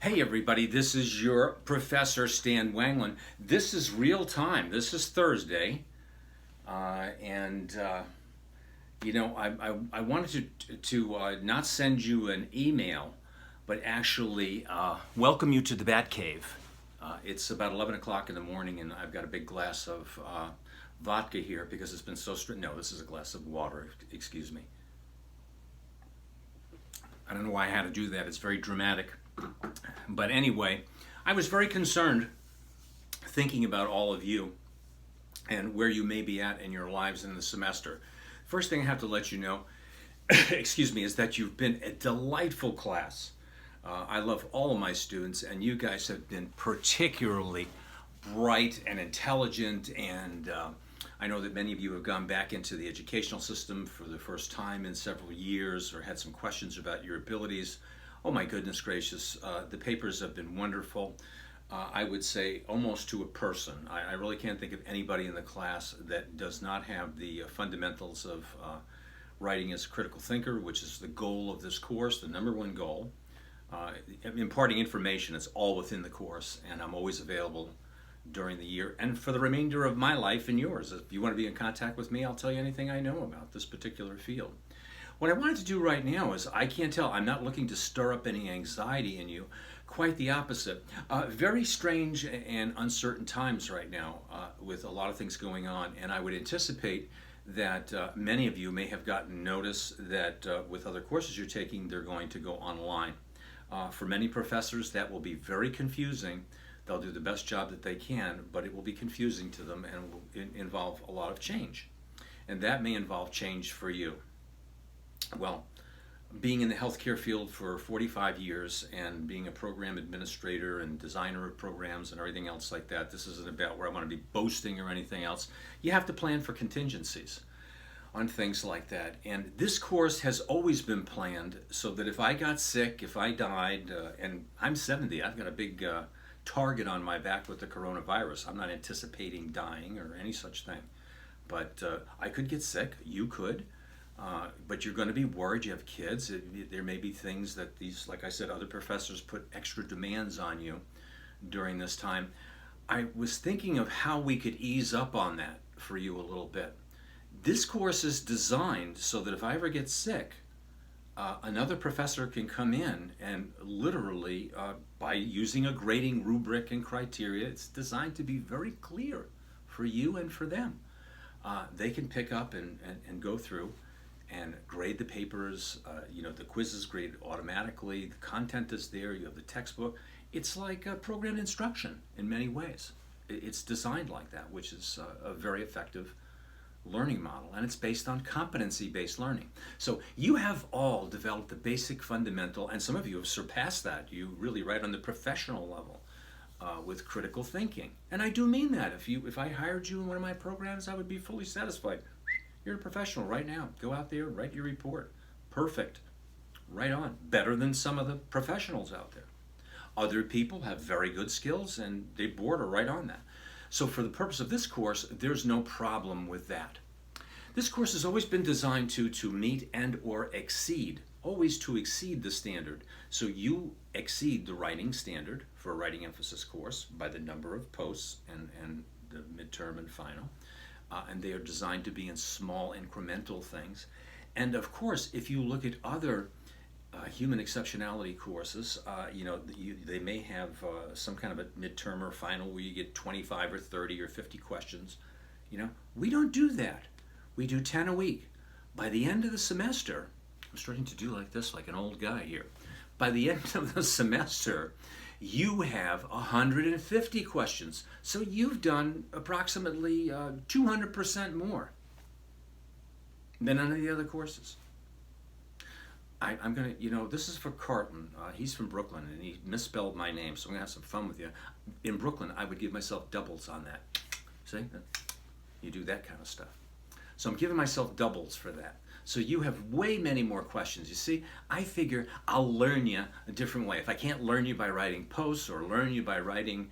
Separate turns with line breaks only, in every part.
Hey everybody, this is your Professor Stan Wanglund. This is real time. This is Thursday, and I wanted to not send you an email, but actually welcome you to the Batcave. It's about 11 o'clock in the morning, and I've got a big glass of vodka here because it's been so strict. No, this is a glass of water. Excuse me. I don't know why I had to do that. It's very dramatic. But anyway, I was very concerned thinking about all of you and where you may be at in your lives in the semester. First thing I have to let you know, excuse me, is that you've been a delightful class. I love all of my students, and you guys have been particularly bright and intelligent, and I know that many of you have gone back into the educational system for the first time in several years or had some questions about your abilities. Oh my goodness gracious, the papers have been wonderful. I would say almost to a person. I really can't think of anybody in the class that does not have the fundamentals of writing as a critical thinker, which is the goal of this course, the number one goal. Imparting information is all within the course, and I'm always available during the year and for the remainder of my life and yours. If you want to be in contact with me, I'll tell you anything I know about this particular field. What I wanted to do right now is, I can't tell, I'm not looking to stir up any anxiety in you, quite the opposite. Very strange and uncertain times right now with a lot of things going on, and I would anticipate that many of you may have gotten notice that with other courses you're taking, they're going to go online. For many professors, that will be very confusing. They'll do the best job that they can, but it will be confusing to them and will involve a lot of change. And that may involve change for you. Well, being in the healthcare field for 45 years and being a program administrator and designer of programs and everything else like that, this isn't about where I want to be boasting or anything else. You have to plan for contingencies on things like that. And this course has always been planned so that if I got sick, if I died, and I'm 70, I've got a big target on my back with the coronavirus. I'm not anticipating dying or any such thing. But I could get sick, you could. But you're going to be worried. You have kids. There may be things that these, like I said, other professors put extra demands on you during this time. I was thinking of how we could ease up on that for you a little bit. This course is designed so that if I ever get sick, another professor can come in and literally, by using a grading rubric and criteria, it's designed to be very clear for you and for them. They can pick up and go through and grade the papers. The quiz is graded automatically. The content is there. You have the textbook. It's like a programmed instruction in many ways. It's designed like that, which is a very effective learning model, and it's based on competency-based learning. So you have all developed the basic fundamental, and some of you have surpassed that. You really right on the professional level with critical thinking. And I do mean that. If I hired you in one of my programs, I would be fully satisfied. You're a professional right now. Go out there and write your report. Perfect. Right on. Better than some of the professionals out there. Other people have very good skills and they border right on that. So for the purpose of this course, there's no problem with that. This course has always been designed to meet and or exceed, always to exceed the standard. So you exceed the writing standard for a writing emphasis course by the number of posts and the midterm and final. And they are designed to be in small incremental things. And of course, if you look at other human exceptionality courses, they may have some kind of a midterm or final where you get 25 or 30 or 50 questions. We don't do that. We do 10 a week. By the end of the semester, I'm starting to do like this, like an old guy here. By the end of the semester, you have 150 questions. So you've done approximately 200% more than any of the other courses. I'm going to, this is for Carlton. He's from Brooklyn, and he misspelled my name, so I'm going to have some fun with you. In Brooklyn, I would give myself doubles on that. See? You do that kind of stuff. So I'm giving myself doubles for that. So you have way many more questions. You see, I figure I'll learn you a different way. If I can't learn you by writing posts or learn you by writing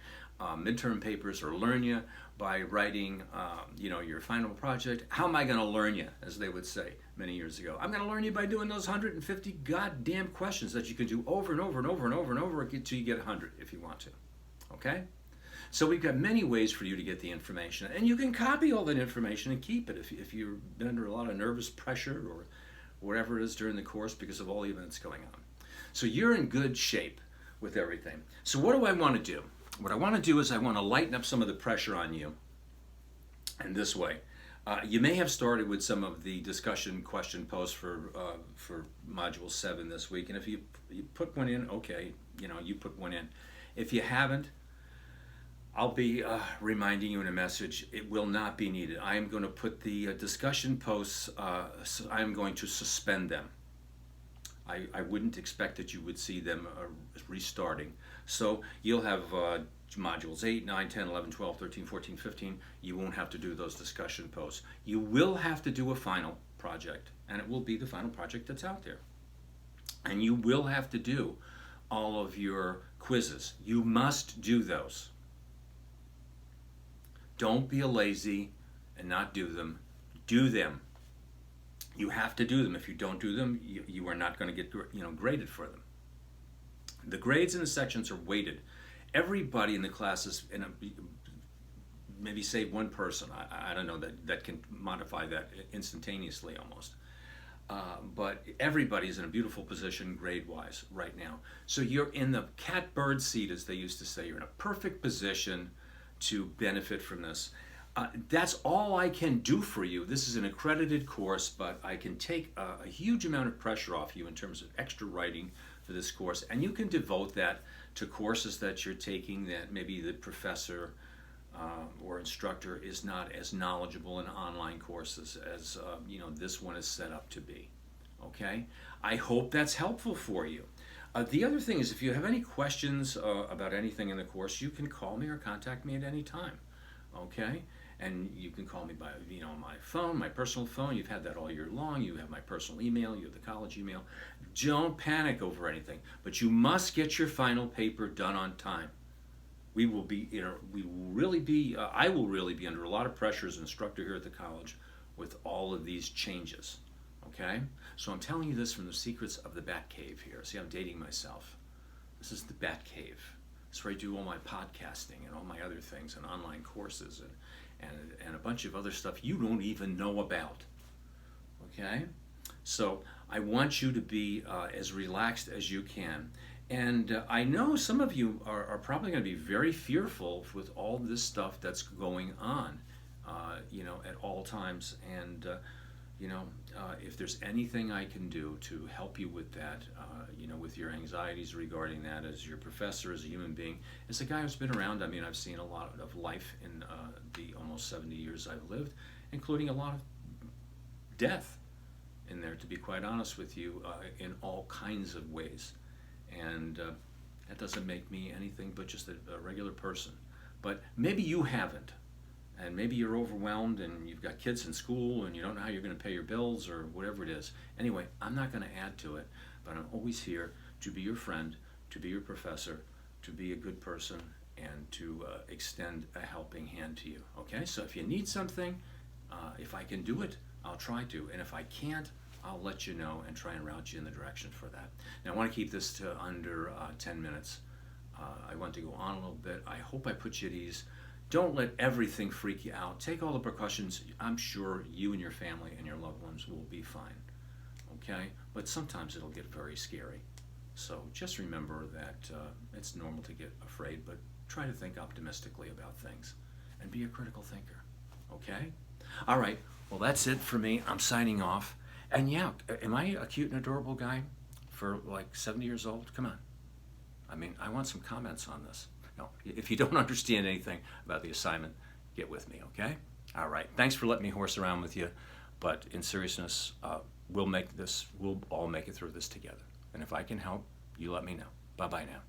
midterm papers or learn you by writing, your final project. How am I going to learn you, as they would say many years ago? I'm going to learn you by doing those 150 goddamn questions that you can do over and over and over and over and over until you get 100 if you want to. Okay? So we've got many ways for you to get the information, and you can copy all that information and keep it if you've been under a lot of nervous pressure or whatever it is during the course because of all the events going on. So you're in good shape with everything. So what do I want to do? What I want to do is I want to lighten up some of the pressure on you in this way. You may have started with some of the discussion question posts for Module 7 this week, and if you put one in, okay, you put one in. If you haven't, I'll be reminding you in a message. It will not be needed. I am going to put the discussion posts, I am going to suspend them. I wouldn't expect that you would see them restarting. So you'll have modules 8, 9, 10, 11, 12, 13, 14, 15. You won't have to do those discussion posts. You will have to do a final project, and it will be the final project that's out there. And you will have to do all of your quizzes. You must do those. Don't be a lazy and not do them. Do them. You have to do them. If you don't do them, you are not going to get graded for them. The grades in the sections are weighted. Everybody in the classes, maybe save one person, I don't know, that can modify that instantaneously almost. But everybody's in a beautiful position grade-wise right now. So you're in the catbird seat, as they used to say. You're in a perfect position to benefit from this. That's all I can do for you. This is an accredited course, but I can take a huge amount of pressure off you in terms of extra writing for this course, and you can devote that to courses that you're taking that maybe the professor or instructor is not as knowledgeable in online courses as this one is set up to be. Okay? I hope that's helpful for you. The other thing is, if you have any questions about anything in the course, you can call me or contact me at any time. Okay? And you can call me by my phone, my personal phone. You've had that all year long. You have my personal email. You have the college email. Don't panic over anything, but you must get your final paper done on time. I will really be under a lot of pressure as an instructor here at the college with all of these changes. Okay? So I'm telling you this from the secrets of the Batcave here. See, I'm dating myself. This is the Batcave. It's where I do all my podcasting and all my other things and online courses and a bunch of other stuff you don't even know about. Okay? So I want you to be as relaxed as you can. And I know some of you are probably going to be very fearful with all this stuff that's going on, at all times. And, if there's anything I can do to help you with that, with your anxieties regarding that, as your professor, as a human being, as a guy who's been around, I've seen a lot of life in the almost 70 years I've lived, including a lot of death in there, to be quite honest with you, in all kinds of ways. And that doesn't make me anything but just a regular person. But maybe you haven't. And maybe you're overwhelmed and you've got kids in school and you don't know how you're going to pay your bills or whatever it is. Anyway, I'm not going to add to it, but I'm always here to be your friend, to be your professor, to be a good person, and to extend a helping hand to you. Okay? So if you need something, if I can do it, I'll try to. And if I can't, I'll let you know and try and route you in the direction for that. Now, I want to keep this to under 10 minutes. I want to go on a little bit. I hope I put you at ease. Don't let everything freak you out. Take all the precautions. I'm sure you and your family and your loved ones will be fine. Okay? But sometimes it'll get very scary. So just remember that it's normal to get afraid, but try to think optimistically about things and be a critical thinker. Okay? All right. Well, that's it for me. I'm signing off. And yeah, am I a cute and adorable guy for like 70 years old? Come on. I want some comments on this. No, if you don't understand anything about the assignment, get with me, okay? All right. Thanks for letting me horse around with you. But in seriousness, we'll all make it through this together. And if I can help, you let me know. Bye-bye now.